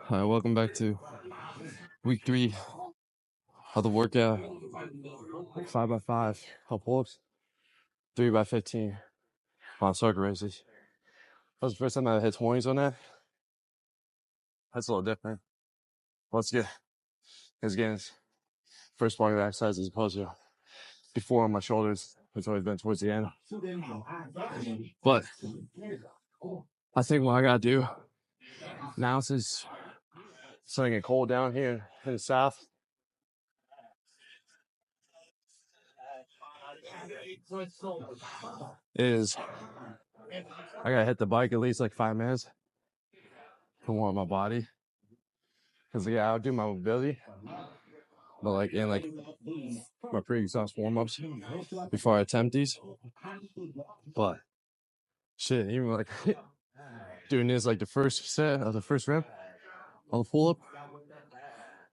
Hi, welcome back to week 3 of the workout. 5x5 pull-ups, 3x15 on circuit races. That was the first time I hit 20s on that. That's a little different. Let's get first part of the exercise as opposed to before on my shoulders. It's always been towards the end. But I think what I gotta do now, since it's starting to get cold down here in the south, is I gotta hit the bike at least like 5 minutes to warm my body. Cause yeah, I'll do my mobility, but like in like my pre-exhaust warm-ups before I attempt these. But shit, even like doing this like the first set of the first rep on the pull-up,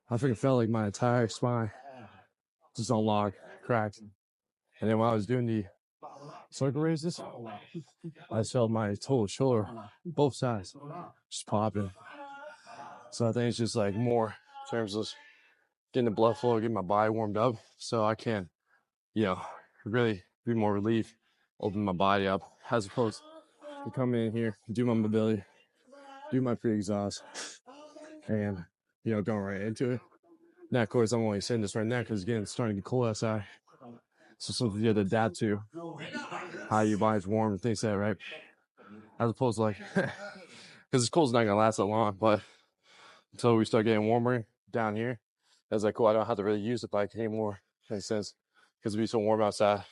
I freaking felt like my entire spine just on lock, cracked. And then when I was doing the circle raises, I felt my total shoulder, both sides, just popping. So I think it's just like more in terms of getting the blood flow, getting my body warmed up, so I can, really be more relief, open my body up, as opposed to come in here, do my mobility, do my pre-exhaust, and going right into it. Now, of course, I'm only saying this right now because again, it's starting to get cold outside. So something you have to adapt to how your body's warm and things like that, right? As opposed to like, because this cold's not gonna last that long, but until we start getting warmer down here, it's like, cool, I don't have to really use the bike anymore, in a sense, because it'll be so warm outside.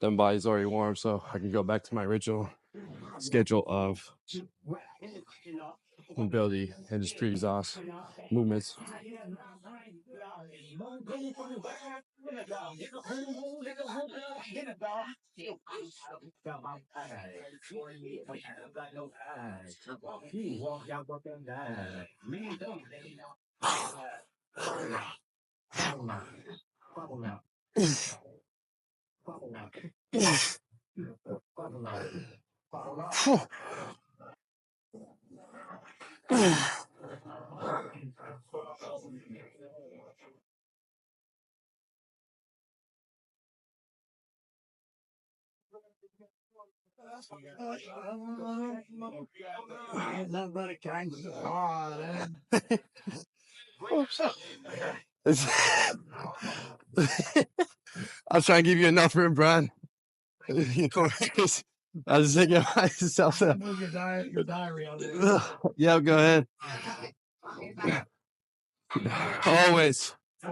Then body's already warm, so I can go back to my original schedule of mobility and just pre-exhaust movements. I'll try and give you enough room, Brian. I was thinking myself. Your diary on there. Yeah, go ahead. Always. We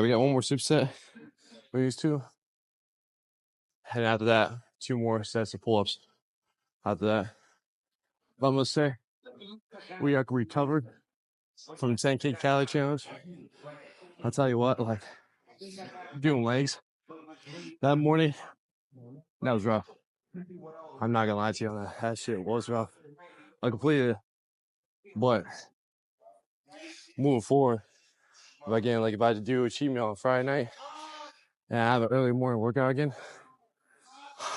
got one more superset. We use 2. And after that, 2 more sets of pull-ups. After that, I'm gonna say we are recovered from the 10K calorie challenge. I'll tell you what, like doing legs that morning, That was rough. I'm not gonna lie to you on that. That shit was rough. I completed it, but moving forward, if I had to do a cheat meal on Friday night and I have an early morning workout again,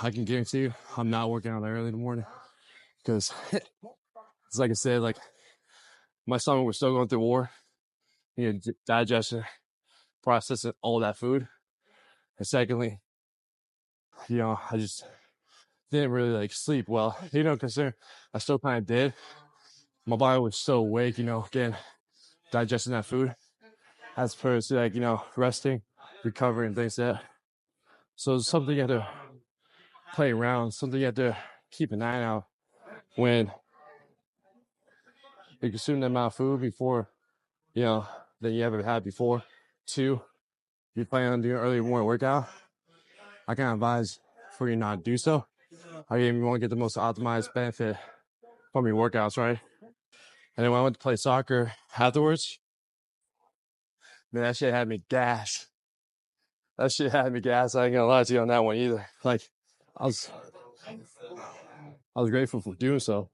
I can guarantee you I'm not working out that early in the morning because it's like I said, like my stomach was still going through war, digestion, processing all that food, and secondly, I just didn't really like sleep well, considering I still kind of did. My body was still awake, again, digesting that food as opposed to resting, recovering, things like that. So it's something you have to play around, something you have to keep an eye out when you consume that amount of food before, than you ever had before. Two, you plan on doing an early morning workout, I can advise for you not to do so. I even want to get the most optimized benefit from your workouts, right? And then when I went to play soccer afterwards, man, that shit had me gassed. I ain't gonna lie to you on that one either. Like, I was grateful for doing so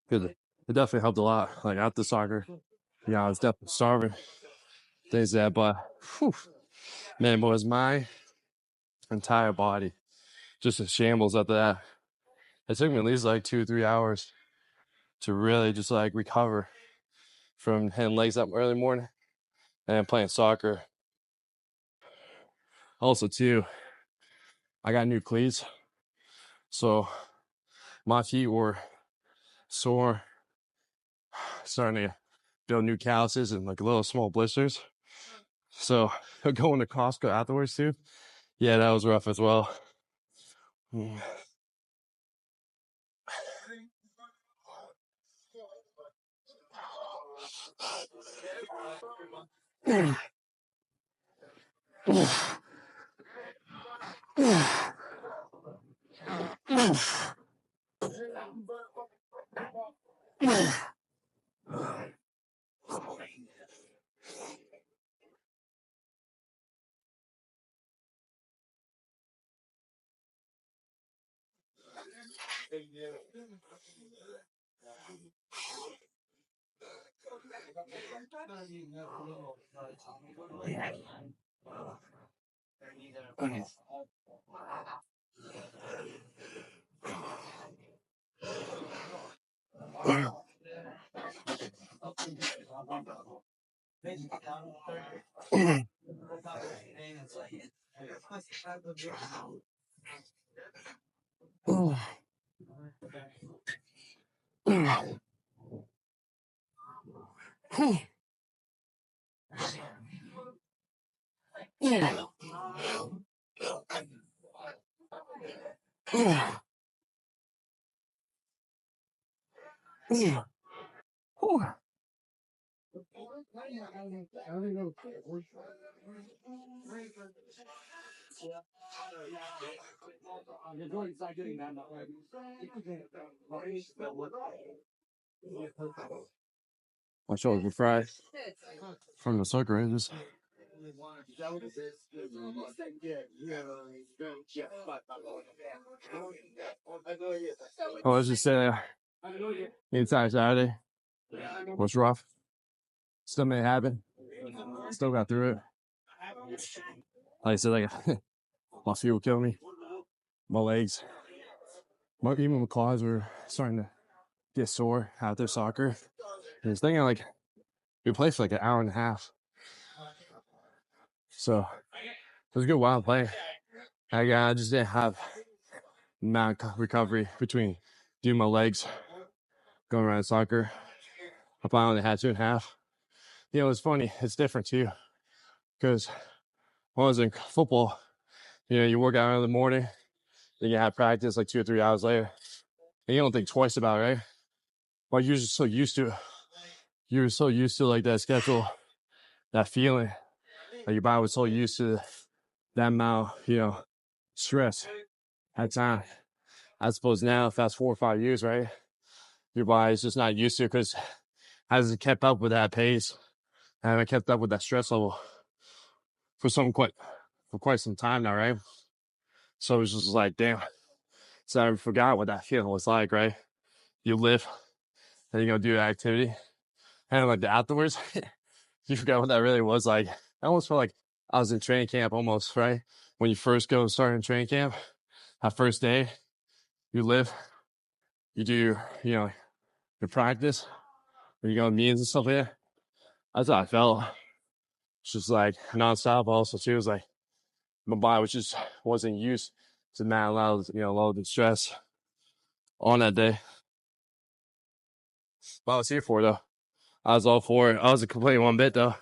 because it definitely helped a lot. Like after soccer, I was definitely starving, things like that. But man, was my entire body just a shambles after that. It took me at least like 2 or 3 hours to really just like recover from hitting legs up early morning and playing soccer. Also, too, I got new cleats, so my feet were sore, starting to build new calluses and like little small blisters. So going to Costco afterwards too, yeah, that was rough as well. My shoulders were fried from the soccer ranges. Oh, let's just say the entire Saturday was rough. Still made it happen. Still got through it. Like I said, my feet were killing me. My legs, even my quads were starting to get sore after soccer. And I was thinking we played for like an hour and a half. So it was a good while playing. I just didn't have amount of recovery between doing my legs, going around soccer. I probably only had 2.5. It's funny. It's different too. Because when I was in football, you work out in the morning, then you have practice like 2 or 3 hours later. And you don't think twice about it, right? But you're just so used to it. You're so used to like that schedule, that feeling. Like your body was so used to that amount, stress at time. I suppose now, fast 4 or 5 years, right? Your body's just not used to it because it hasn't kept up with that pace. I haven't kept up with that stress level for quite some time now, right? So it was just like, damn. So I forgot what that feeling was like, right? You live, then you go do an activity, and like afterwards, you forgot what that really was like. I almost felt like I was in training camp almost, right? When you first go start in training camp, that first day, you live, you do, your practice, when you go to meetings and stuff like that. That's how I felt. It's just like nonstop. Also, too, it was like my body was just wasn't used to man a lot of the stress on that day. But I was here for it, though. I was all for it. I wasn't complaining one bit, though.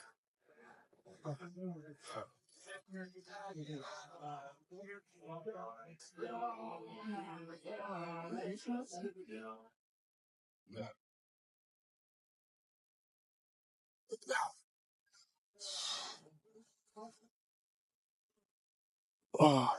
Oh.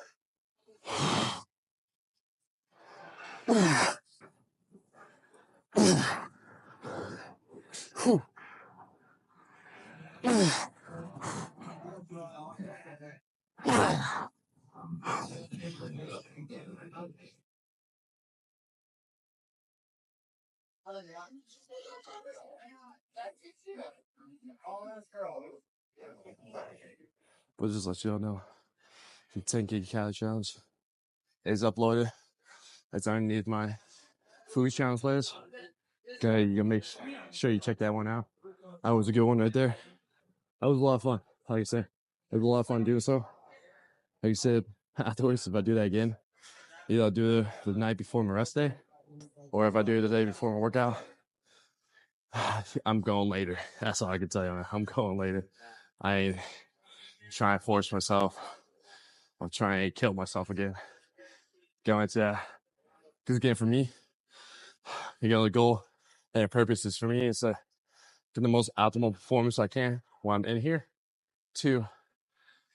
But just let you all know, the 10K calorie challenge is uploaded. It's underneath my food challenge playlist. Okay, you gotta make sure you check that one out. That was a good one right there. That was a lot of fun. Like I said, it was a lot of fun doing so. Like you said, afterwards, if I do that again, either I'll do it the night before my rest day, or if I do it the day before my workout, I'm going later. That's all I can tell you. I'm going later. I ain't trying to force myself. I'm trying to kill myself again. Going to that. Because again, for me, the goal and the purpose is for me is to get the most optimal performance I can while I'm in here. To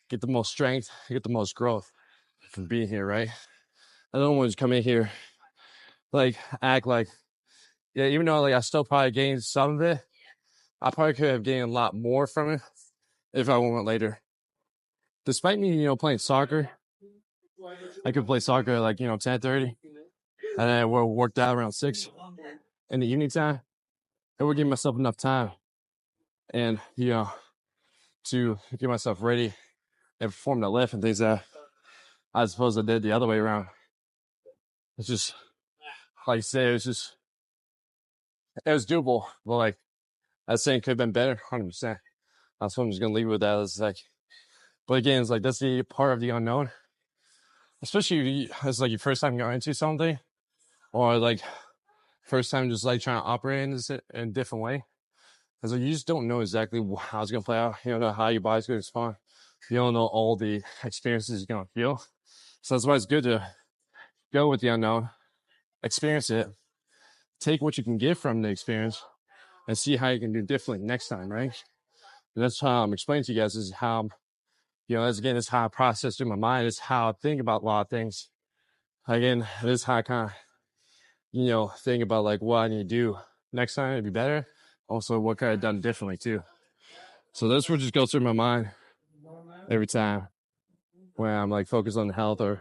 get the most strength, get the most growth from being here, right? I don't want to come in here, like, act like, yeah, even though, like, I still probably gained some of it, I probably could have gained a lot more from it if I went later. Despite me, playing soccer, I could play soccer at, like, 10:30, and then we'll work out around 6 in the evening time. I would give myself enough time and, to get myself ready and perform the lift and things that I suppose I did the other way around. It's just, like I say, it was doable, but like, I was saying could have been better, 100%. That's what I'm just gonna leave with that. It's like, but again, it's like that's the part of the unknown, especially as like your first time going into something, or like first time just like trying to operate in a different way. Because like, you just don't know exactly how it's gonna play out. You don't know how your body's gonna respond. You don't know all the experiences you're gonna feel. So that's why it's good to go with the unknown, experience it, take what you can get from the experience, and see how you can do differently next time, right? And that's how I'm explaining to you guys is how, that's how I process through my mind. It's how I think about a lot of things. Again, this is how I kind of, think about like what I need to do next time to be better. Also, what could I have done differently too. So this will just go through my mind every time when I'm like focused on the health or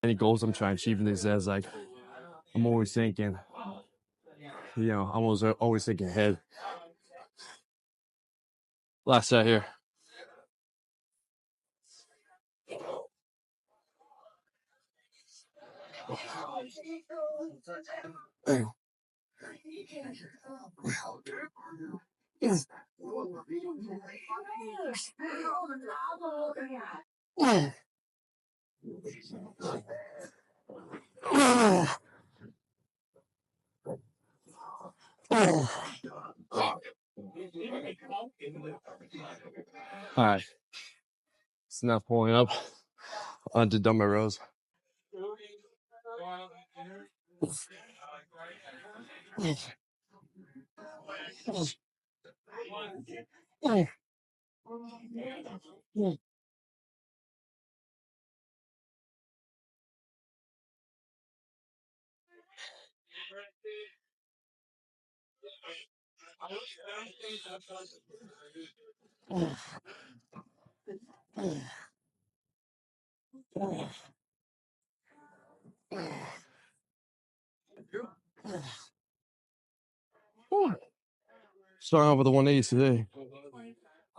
any goals I'm trying to achieve in these days. Like I'm always thinking, I'm always thinking ahead. Last set here. All right, it's now pulling up onto dumbbell rows. Woo. Starting off with the 180s today.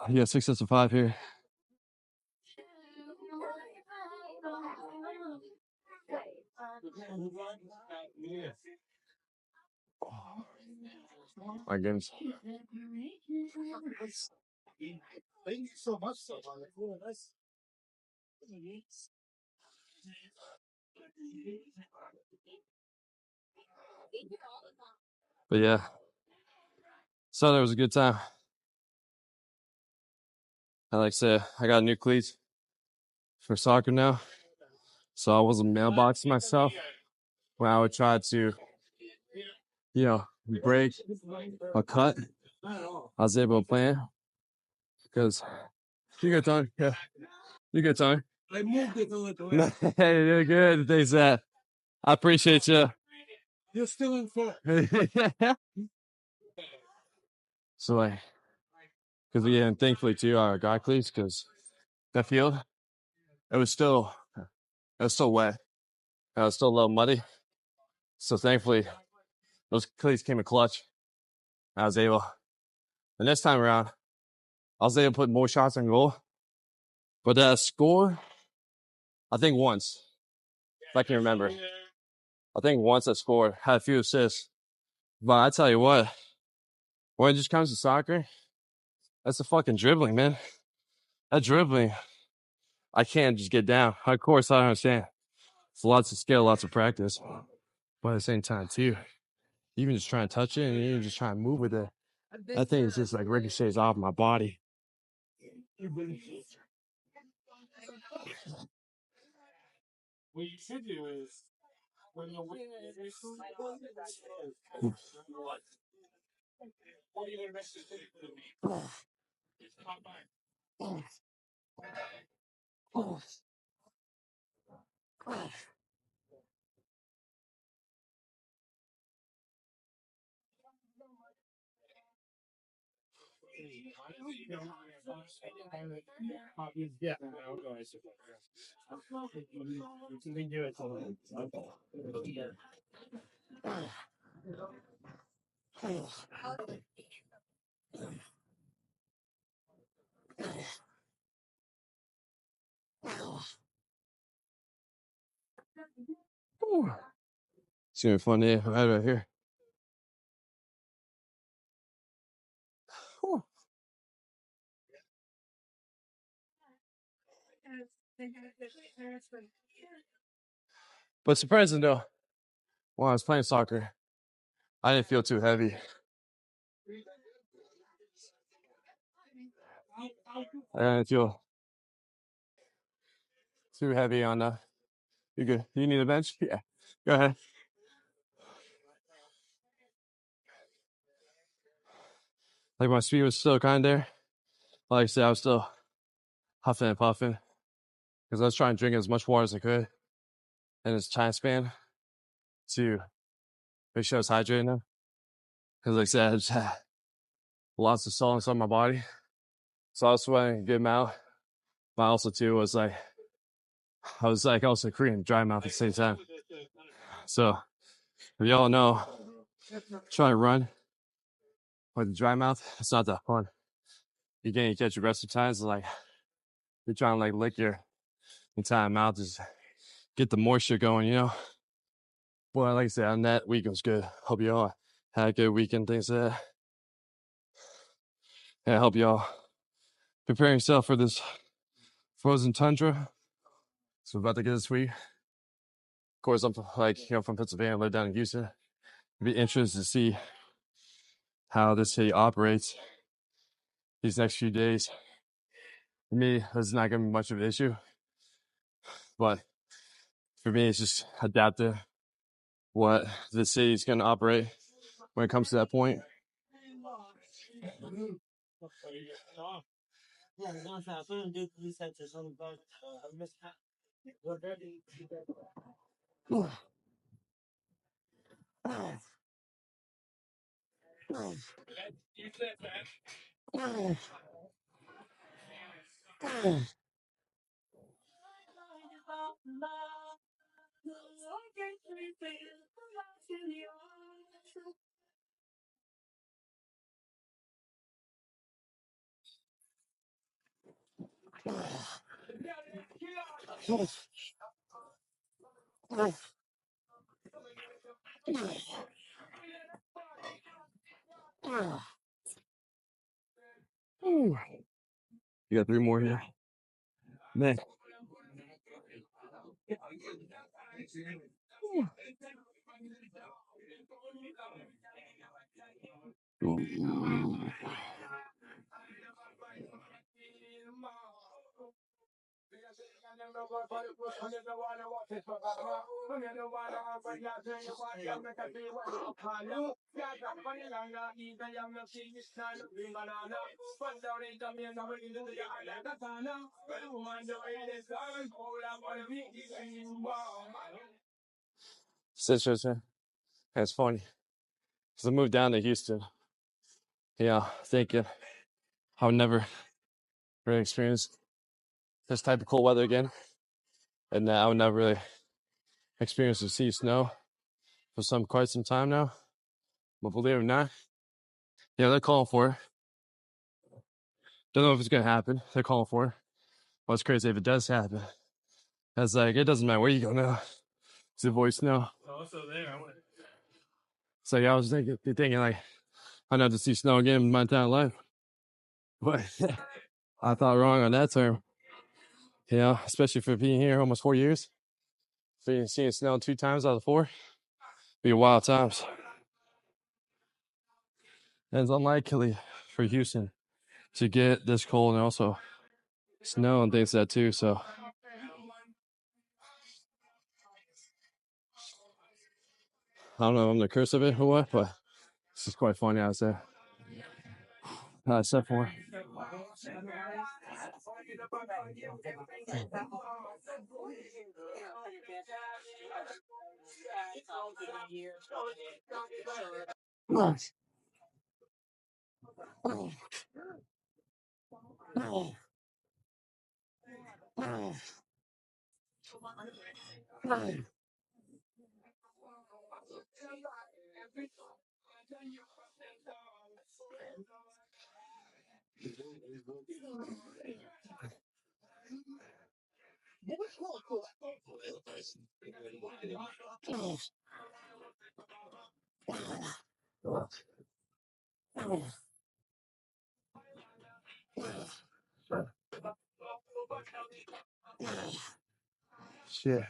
You got 6 sets of 5 here. My goodness. But yeah, Sunday was a good time. I like I said, I got new cleats for soccer now. So I wasn't mailboxing myself when I would try to, break a cut. I was able to plan because you get time. Yeah, you get time. I moved it a little. Hey, you're good. Thanks, that. I appreciate you. You're still in front. So like, because and thankfully too, our guy cleats because that field, it was still wet. It was still a little muddy. So thankfully, those cleats came in clutch. I was able, and this time around, I was able to put more shots on goal. But score, I think once, if I can remember. I think once I scored, had a few assists. But I tell you what, when it just comes to soccer, that's the fucking dribbling, man. That dribbling, I can't just get down. Of course, I understand. It's lots of skill, lots of practice. But at the same time, too, even just trying to touch it and even just trying to move with it, that thing is just like ricochets off my body. What you should do is when you're it's gonna be fun day right here. But surprising though, when I was playing soccer, I didn't feel too heavy. I didn't feel too heavy on you good. You need a bench? Yeah. Go ahead. Like my speed was still kind of there. Like I said, I was still huffing and puffing because I was trying to drink as much water as I could in this time span to make sure I was hydrated enough. Because like I said, I just had lots of salts on my body. So I was sweating a good amount. But also too was like, I was like also creating dry mouth at the same time. So if y'all know, try to run with a dry mouth, it's not that fun. You can't catch your rest of times like you're trying to like lick your entire mouth, just get the moisture going, Well, like I said, on that week was good. Hope you all had a good weekend. Things like that. And I hope y'all preparing yourself for this frozen tundra. So we're about to get this week. Of course, I'm from Pennsylvania, live down in Houston. It'd be interesting to see how this city operates these next few days. For me, this is not gonna be much of an issue. But for me, it's just adapting what the city's gonna operate when it comes to that point. You got 3 more here. Man. Situation. It's funny. Because I moved down to Houston. Yeah, thinking I would never really experience this type of cold weather again. And I would never really experience to see snow for quite some time now. But believe it or not, yeah, they're calling for it. Don't know if it's gonna happen. They're calling for it. Well, it's crazy if it does happen. It's like it doesn't matter where you go now. It's avoid snow. So yeah, I was thinking like I'd have to see snow again in my entire life. But I thought wrong on that term. You know, especially for being here almost 4 years. Seeing snow 2 times out of 4. Be a wild times. And it's unlikely for Houston to get this cold and also snow and things like that too. So I don't know if I'm the curse of it or what, but this is quite funny out there. Except for shit.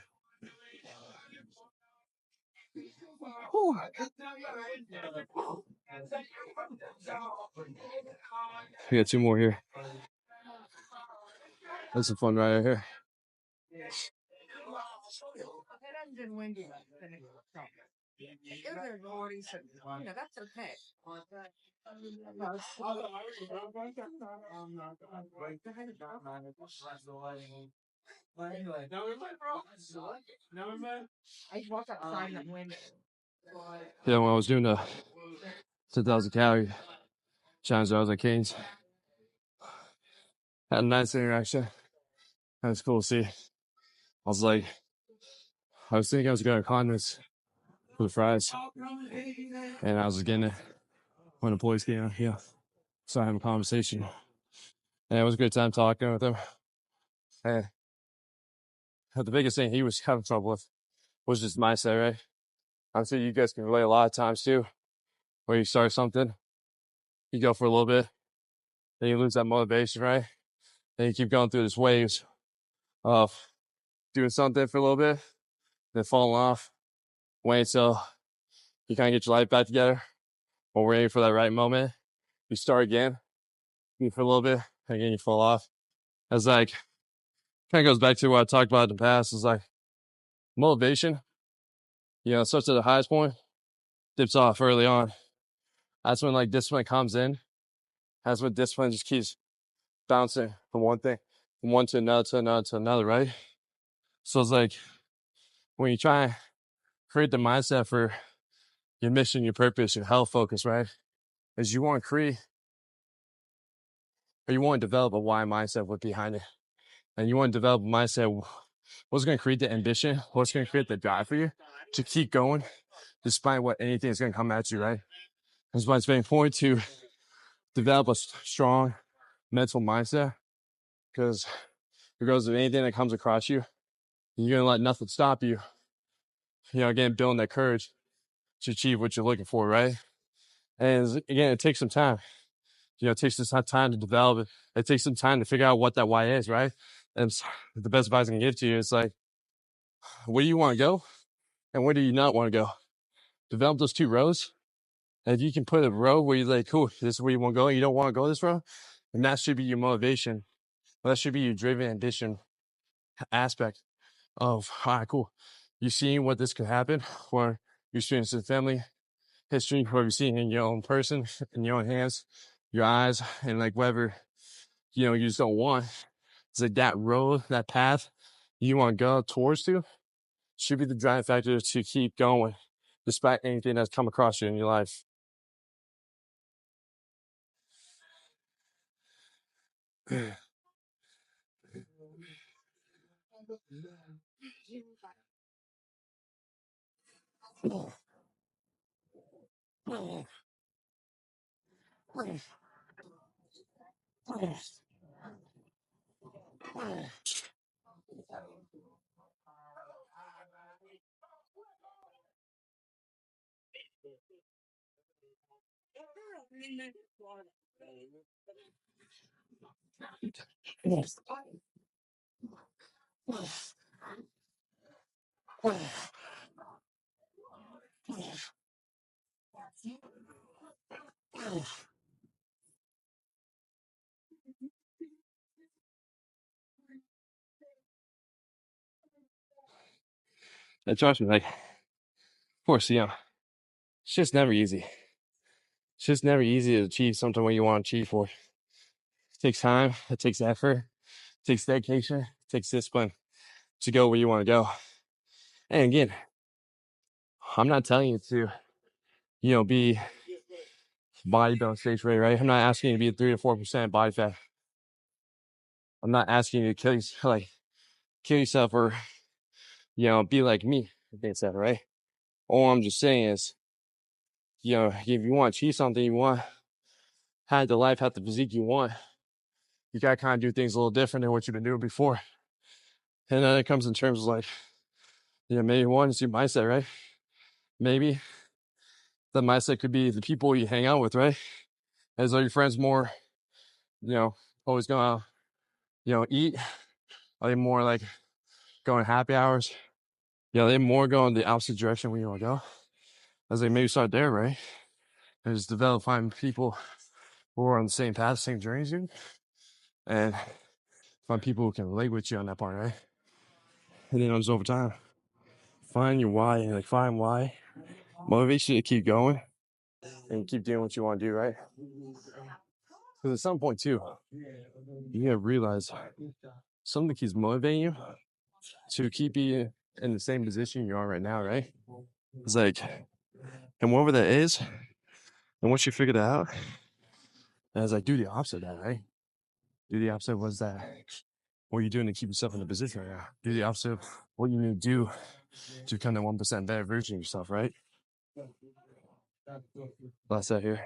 We got 2 more here. That's some fun right here. Yeah, when I was doing the 10,000 calorie challenge, I was at Canes. Had a nice interaction. That was cool to see. I was thinking I was going to condiments for the fries, and I was getting it when the boys came out. Yeah, so I had a conversation, and it was a good time talking with him. And the biggest thing he was having trouble with was just mindset, right? I'm sure you guys can relate a lot of times too, where you start something, you go for a little bit, then you lose that motivation, right? Then you keep going through this waves of doing something for a little bit, then falling off, wait till you kind of get your life back together, or waiting for that right moment. You start again, you for a little bit, and again you fall off. It's like, kind of goes back to what I talked about in the past. It's like motivation, starts at the highest point, dips off early on. That's when like discipline comes in. That's when discipline just keeps bouncing from one thing, from one to another, to another, to another, right? So it's like when you try and create the mindset for your mission, your purpose, your health focus, right? Is you want to create, or you want to develop a why mindset with behind it. And you want to develop a mindset, what's going to create the ambition, what's going to create the drive for you to keep going, despite what anything is going to come at you, right? That's why it's very important to develop a strong mental mindset because regardless of anything that comes across you, you're gonna let nothing stop you. Again, building that courage to achieve what you're looking for, right? And again, it takes some time. It takes some time to develop it. It takes some time to figure out what that why is, right? And the best advice I can give to you is like, where do you want to go, and where do you not want to go? Develop those two rows. And if you can put a row where you're like, cool, this is where you want to go, and you don't want to go this row, and that should be your motivation. That should be your driven ambition aspect of, all right, cool. You're seeing what this could happen, or you're experiencing family history, what you're seeing in your own person, in your own hands, your eyes, and like whatever, you just don't want. It's like that road, that path you want to go towards to should be the driving factor to keep going despite anything that's come across you in your life. And trust me, like, of course, it's just never easy. It's just never easy to achieve something what you want to achieve for. It takes time, it takes effort, it takes dedication, it takes discipline to go where you want to go. And again, I'm not telling you to, be bodybuilding stage ready, right? I'm not asking you to be 3 to 4% body fat. I'm not asking you to kill yourself or, be like me, right? All I'm just saying is, if you want to achieve something you want, have the life, have the physique you want, you got to kind of do things a little different than what you've been doing before. And then it comes in terms of like, maybe one is your mindset, right? Maybe the mindset could be the people you hang out with, right? As are your friends more, always going out, eat? Are they more like going happy hours? They more going the opposite direction where you want to go. I was like, maybe start there, right? And just find people who are on the same path, same journey as you, and find people who can relate with you on that part, right? And then just over time, find your why, and find why motivates you to keep going and keep doing what you want to do, right? Because at some point too, you gotta realize something keeps motivating you to keep you in the same position you are right now, right? It's like, and whatever that is, and once you figure that out, and it's like, do the opposite of that, right? Do the opposite. What's that? What are you doing to keep yourself in the position right now? Do the opposite of what you need to do to become the 1% better version of yourself, right? That's that here.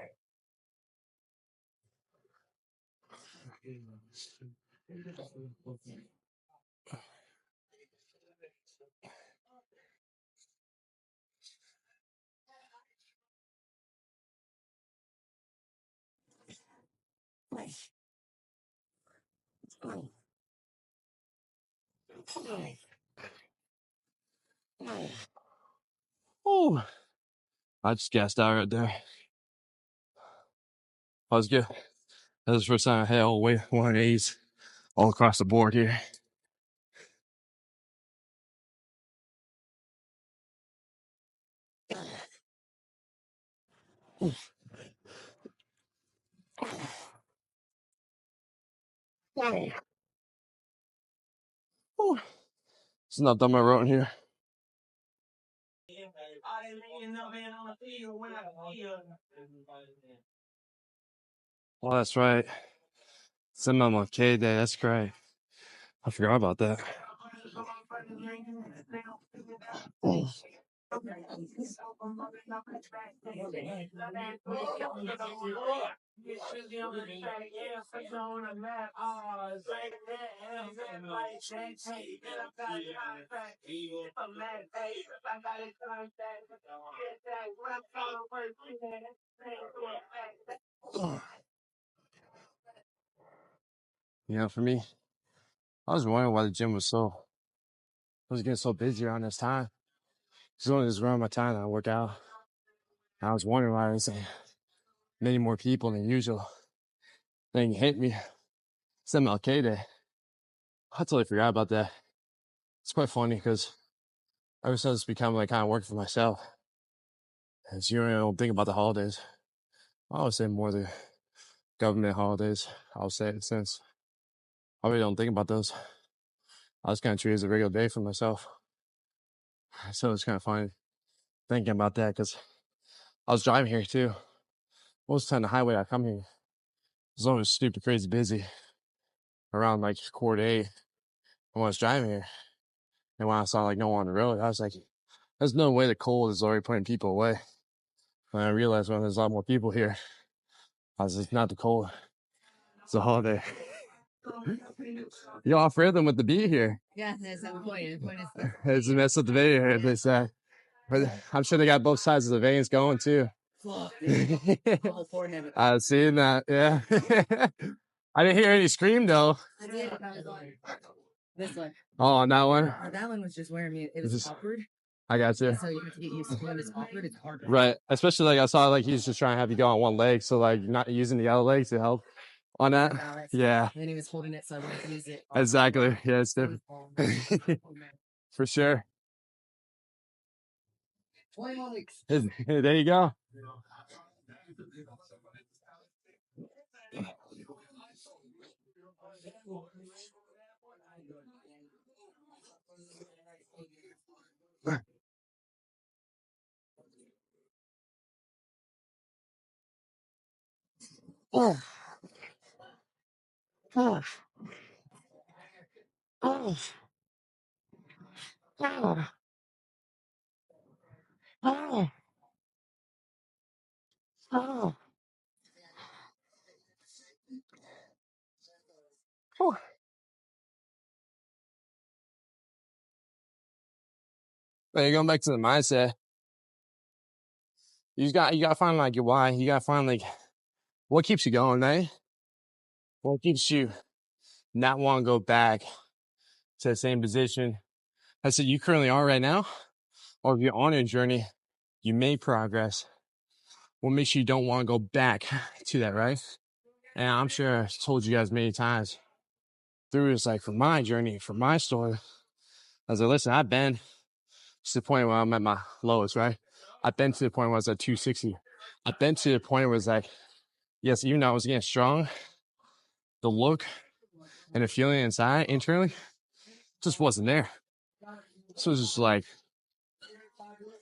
Oh, I just gassed out right there. I was good. That was the first time I had all the way 180s all across the board here. Oh, it's not done my route in here. Oh, that's right. It's MLK Day. That's great. I forgot about that. You know, for me, I was wondering why the gym was getting so busy around this time. It's only this around my time that I work out. I was wondering why there's many more people than usual. Then hit me. It's MLK Day. I totally forgot about that. It's quite funny because ever since it's become like kind of working for myself, as you don't think about the holidays. I would say more the government holidays. I'll say it since I really don't think about those. I just kind of treat it as a regular day for myself. So it's kind of funny thinking about that because I was driving here too. Most of the time, the highway I come here is always stupid, crazy busy around like 7:45. When I was driving here and when I saw like no one on the road, I was like, there's no way the cold is already putting people away. And I realized when there's a lot more people here, I was like, not the cold, it's a holiday. You're off rhythm with the beat here. Yeah, that's the point. The point is it's a mess up the video here, they say. But I'm sure they got both sides of the veins going too. I've seen that, yeah. I didn't hear any scream though. I did. This one. Oh, on that one? That one was just wearing me. It was just awkward. I got you. So you have to get used to when it's awkward, it's harder. Right. Especially like I saw like he's just trying to have you go on one leg. So like you're not using the other leg to help on that. Yeah. And then he was holding it so I wouldn't use it. Exactly. Yeah, it's different. For sure. There you go. Oh, oh, oh, oh, oh, oh. But you're going back to the mindset. You gotta find like your why. You gotta find like what keeps you going, right? What keeps you not want to go back to the same position I said you currently are right now, or if you're on a journey, you made progress. What makes you don't want to go back to that, right? And I'm sure I've told you guys many times through this, like for my journey, for my story, I was like, listen, I've been to the point where I'm at my lowest, right? I've been to the point where I was at 260. I've been to the point where it's like, yes, even though I was getting strong, the look and the feeling inside, internally, just wasn't there. So it's just like,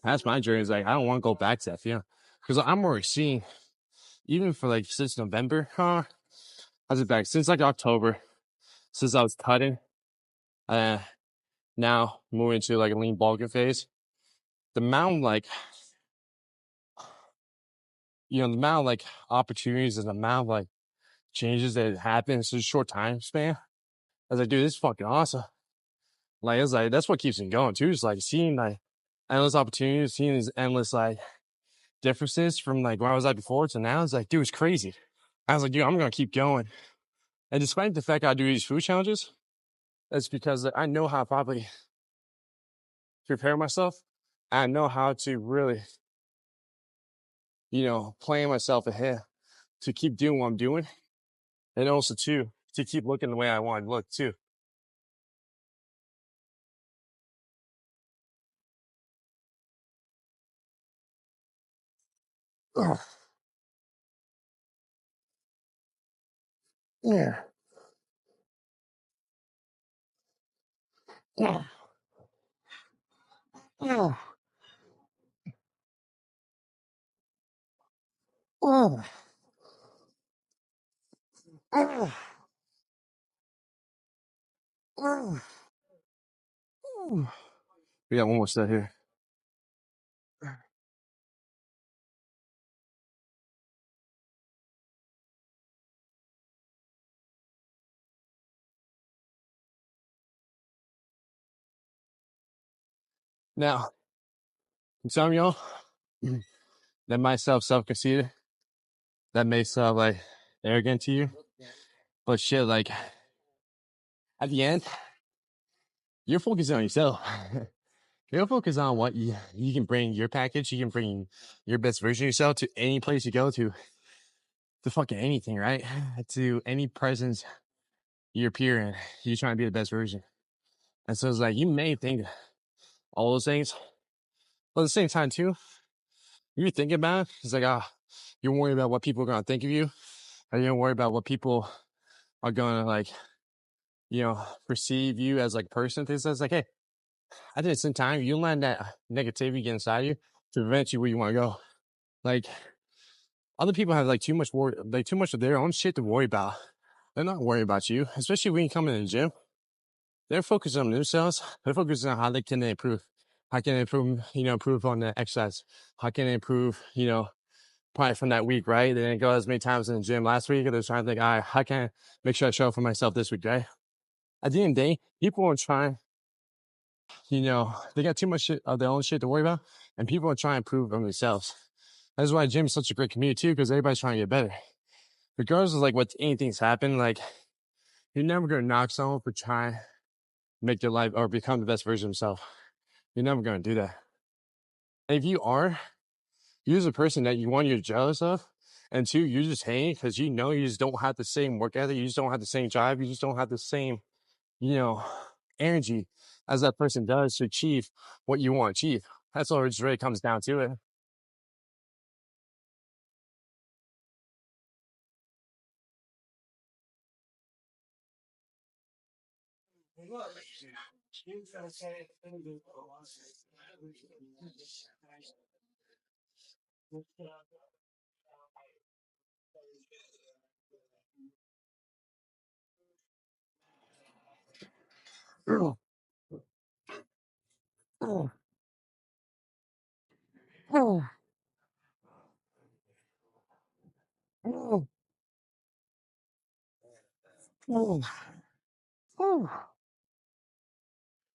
that's my journey. It's like, I don't want to go back to that feeling. Because I'm already seeing, even for like since November, how's it back? Since like October, since I was cutting, now moving to like a lean bulking phase. The amount like, the amount like opportunities and the amount like changes that happen in such a short time span. I was like, dude, this is fucking awesome. Like, it's like, that's what keeps me going too. It's like seeing like endless opportunities, seeing these endless like differences from like where I was at before to now. It's like, dude, it's crazy. I was like, dude, I'm going to keep going. And despite the fact I do these food challenges, that's because I know how to probably prepare myself. I know how to really, plan myself ahead to keep doing what I'm doing. And also too, to keep looking the way I want to look too. Oh, yeah. Oh, oh, oh, oh, oh. We got one more set here. Now, some of y'all that might sound self-conceited, that may sound like arrogant to you, but shit, like at the end, you're focusing on yourself. You're focused on what you can bring your package. You can bring your best version of yourself to any place you go to fucking anything, right? To any presence you appear in. You're trying to be the best version. And so it's like, you may think all those things, but at the same time, too, you're thinking about it, it's like, you're worried about what people are going to think of you. Or you're worried about what people are going to, like, perceive you as, like, a person. It's like, hey, at the same time, you let that negativity get inside you to prevent you where you want to go. Like, other people have, like, too much of their own shit to worry about. They're not worried about you, especially when you come in the gym. They're focused on themselves. They're focused on how they can improve. How can they improve on the exercise? How can they improve, probably from that week, right? They didn't go as many times in the gym last week. They're trying to think, all right, how can I make sure I show up for myself this week, right? At the end of the day, people are trying, they got too much shit of their own shit to worry about, and people are trying to improve on themselves. That's why gym is such a great community too, because everybody's trying to get better. Regardless of like what anything's happened, like you're never gonna knock someone for trying to make their life or become the best version of themselves. You're never gonna do that. And if you are, you're the person that you're jealous of, and two, you're just hating because you just don't have the same work ethic, you just don't have the same drive, you just don't have the same, energy as that person does to achieve what you want to achieve. That's all it just really comes down to it.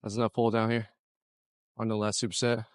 That's enough pull down here on the last superset.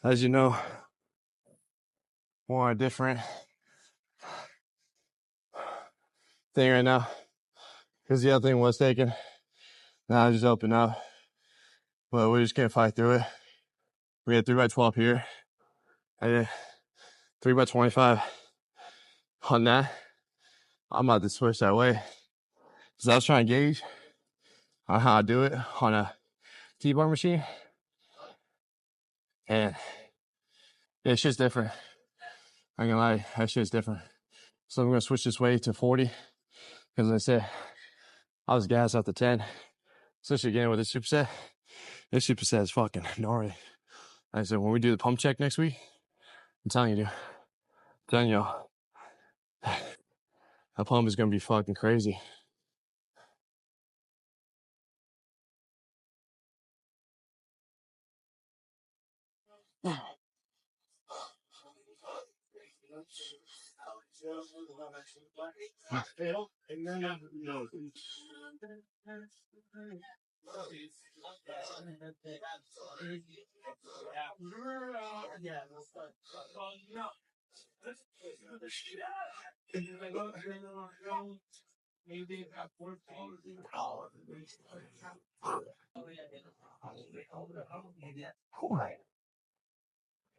As you know, more different thing right now because the other thing was taken. Now I just open up, but we just can't fight through it. We had 3x12 here. I did 3x25 on that. I'm about to switch that way because I was trying to gauge on how I do it on a T-bar machine, and it's just different. I ain't gonna lie, that shit's different. So I'm gonna switch this way to 40 because I said I was gassed after 10. Especially again with this superset. This superset is fucking gnarly. Like I said, when we do the pump check next week, I'm telling you, dude. I'm telling y'all, that pump is gonna be fucking crazy.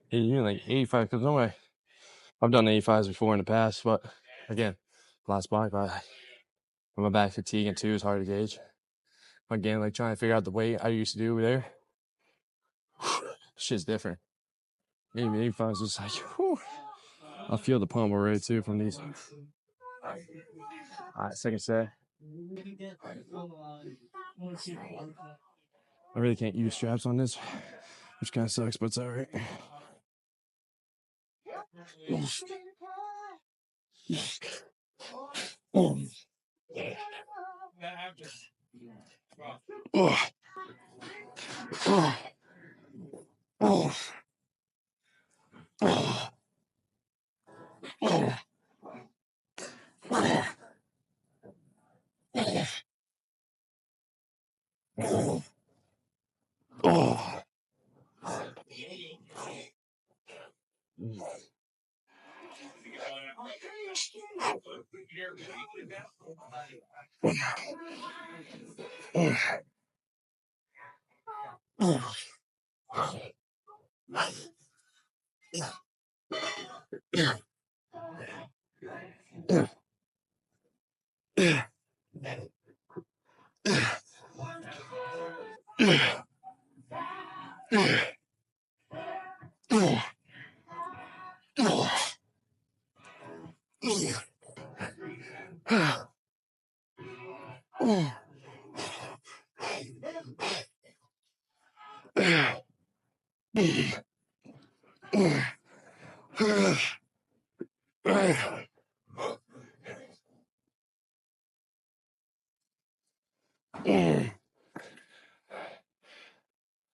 Yeah, you mean like 85? Because no way. I've done 85s before in the past, but again, last bike, my back fatigue and too is hard to gauge. Again, like trying to figure out the weight I used to do there, shit's different. Maybe 85 is just like, whew. I feel the pump already too from these. All right, second set. I really can't use straps on this, which kind of sucks, but it's all right.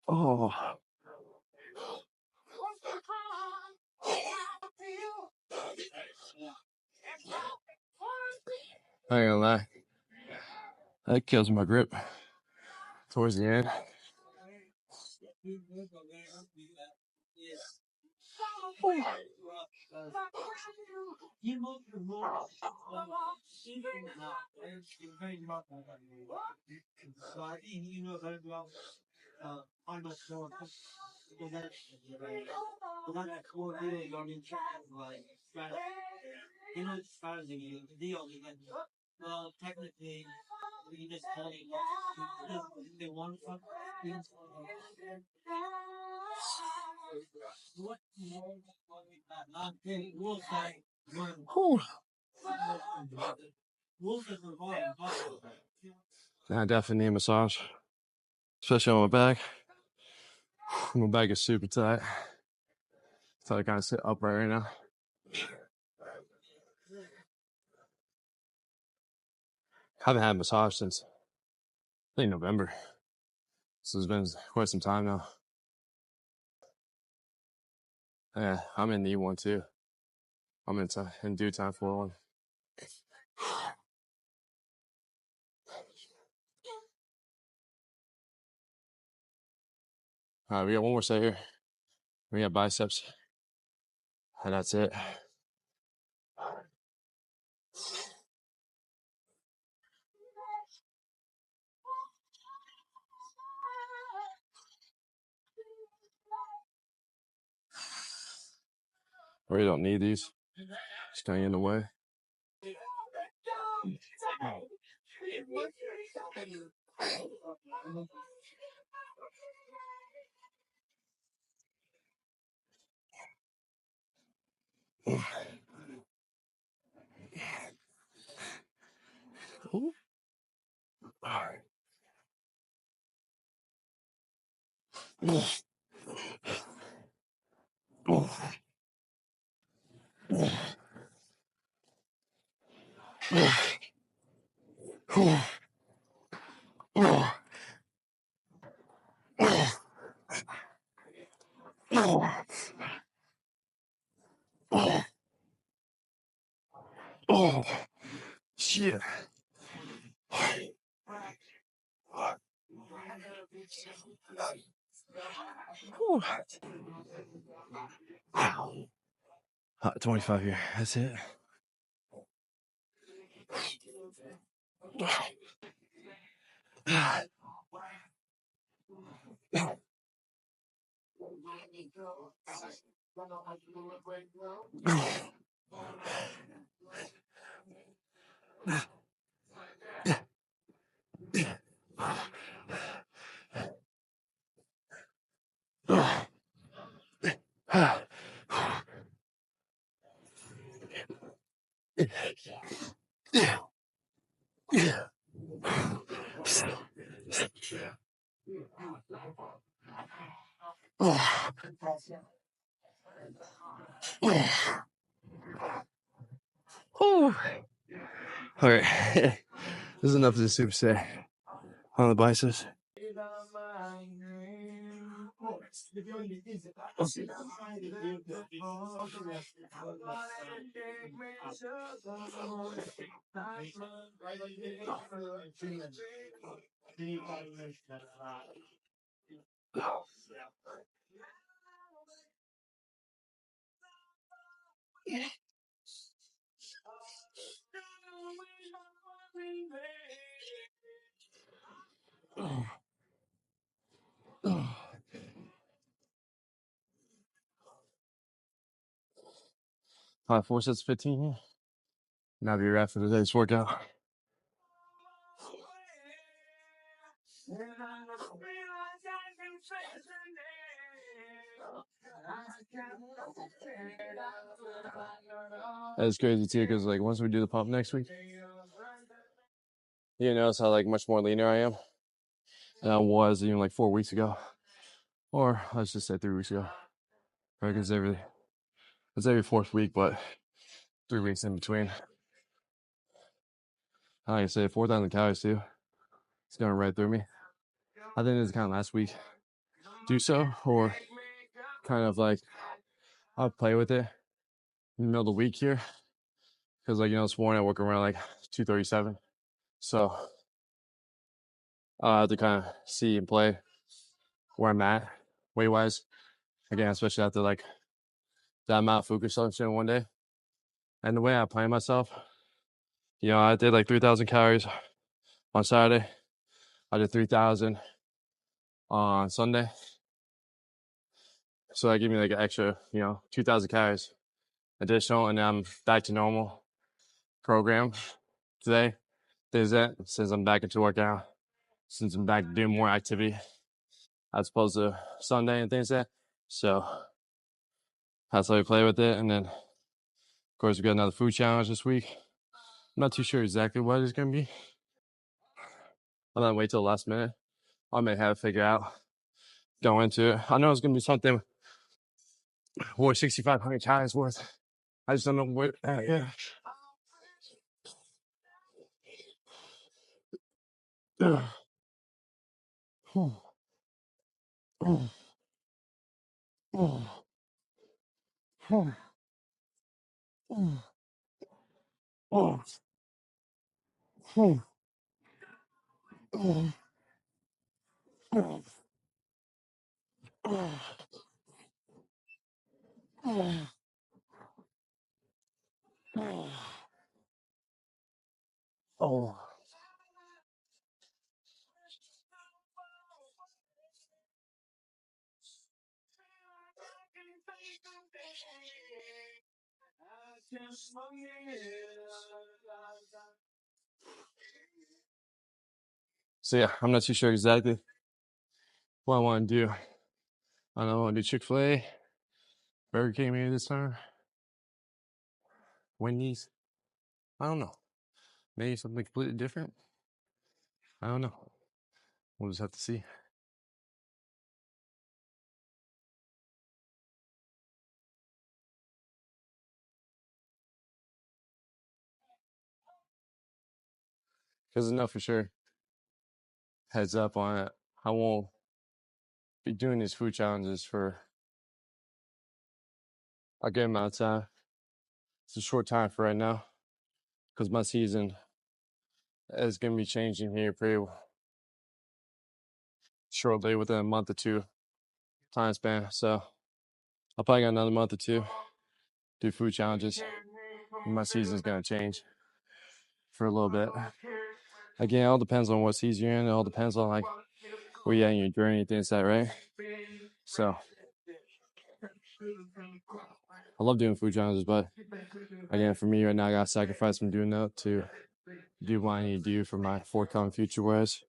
Oh, I ain't gonna lie. That kills my grip towards the end. Whew. I definitely need a massage, especially on my back. My back is super tight, so I kind of sit upright right now. Haven't had a massage since I think November, so it's been quite some time now. Yeah, I'm in need one too. I'm in due time for one. All right, we got one more set here. We got biceps, and that's it. I really don't need these. Just kind of in the way. Ooh. All right. Yeah. Whew. 25 here. That's it. All right. This is enough of the superset on the biceps. All right, 4 sets, 15 here. Now be wrapped for today's workout. That's crazy too, because like once we do the pump next week, you notice how like much more leaner I am than I was even like 4 weeks ago, or let's just say 3 weeks ago. Right, because it's every fourth week, but 3 weeks in between. Like I said, 4,000 calories too. It's going right through me. I think this is kind of last week. Do so, or kind of like I'll play with it in the middle of the week here, because like this morning I work around like 237, so I have to kind of see and play where I'm at weight wise. Again, especially after like that amount of food consumption one day. And the way I plan myself, I did like 3,000 calories on Saturday. I did 3,000 on Sunday. So that gave me like an extra, 2,000 calories additional. And I'm back to normal program today. There's that since I'm back into workout, since I'm back doing more activity as opposed to Sunday and things like that. So that's how we play with it. And then, of course, we got another food challenge this week. I'm not too sure exactly what it's going to be. I'm going to wait till the last minute. I may have to figure out, go into it. I know it's going to be something worth 6,500 calories worth. I just don't know what. Yeah. Oh. So yeah, I'm not too sure exactly what I want to do. I don't know, I want to do Chick-fil-A, Burger King maybe this time, Wendy's. I don't know. Maybe something completely different. I don't know. We'll just have to see. Because enough for sure. Heads up on it. I won't be doing these food challenges for a good amount of time. It's a short time for right now because my season is going to be changing here pretty shortly, within a month or two time span. So I'll probably got another month or two, do food challenges. My season's going to change for a little bit. Again, it all depends on what season you're in. It all depends on like where you're at in your journey, things like that, right? So I love doing food challenges, but again, for me right now, I got to sacrifice from doing that to do what I need to do for my forthcoming future. Whereas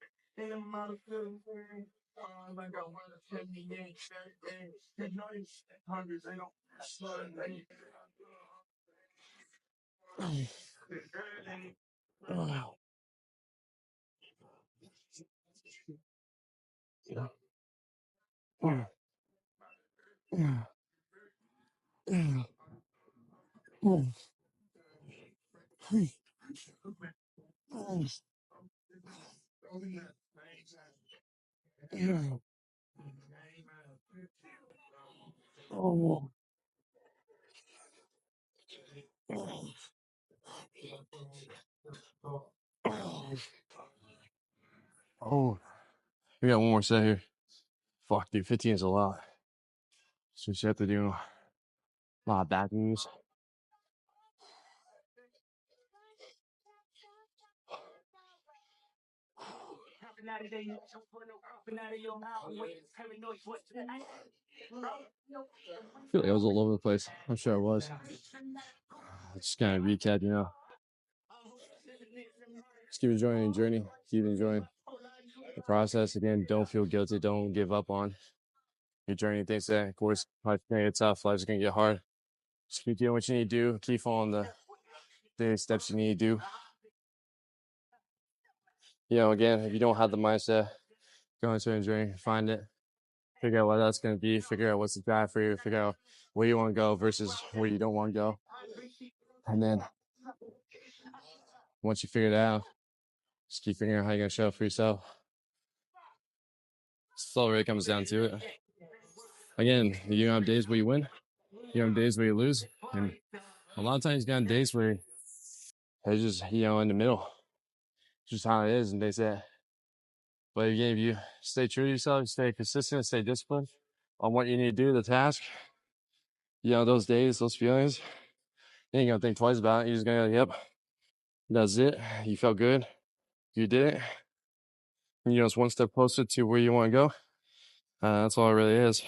oh, we got one more set here. Fuck, dude, 15 is a lot. So you have to do a lot of back moves. I feel like I was all over the place. I'm sure I was. Just kind of recap, just keep enjoying your journey, keep enjoying the process. Again, don't feel guilty, don't give up on your journey. Things that, of course, life's gonna get tough, life's gonna get hard. Just keep doing what you need to do, keep following the daily steps you need to do. Again, if you don't have the mindset, go into a journey, find it, figure out what that's gonna be, figure out what's the drive for you, figure out where you want to go versus where you don't want to go. And then once you figure it out, just keep figuring out how you're gonna show up for yourself. That's all it really comes down to it. Again, you have days where you win, you have days where you lose, and a lot of times you got days where it's just in the middle. It's just how it is, and they say. But again, if you stay true to yourself, stay consistent, stay disciplined on what you need to do, the task, those days, those feelings, you ain't gonna think twice about it. You're just gonna go, yep, that's it. You felt good. You did it. And, it's one step closer to where you want to go. That's all it really is.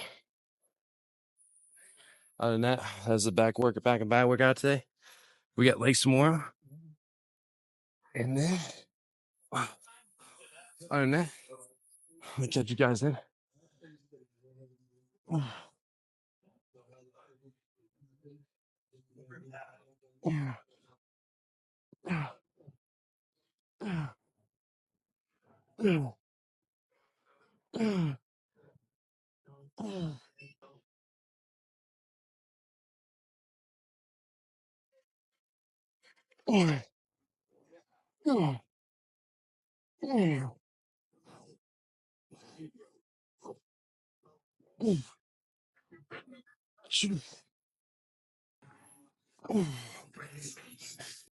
Other than that, that's the back and back workout today. We got legs tomorrow. And then, other than that, let me catch you guys in.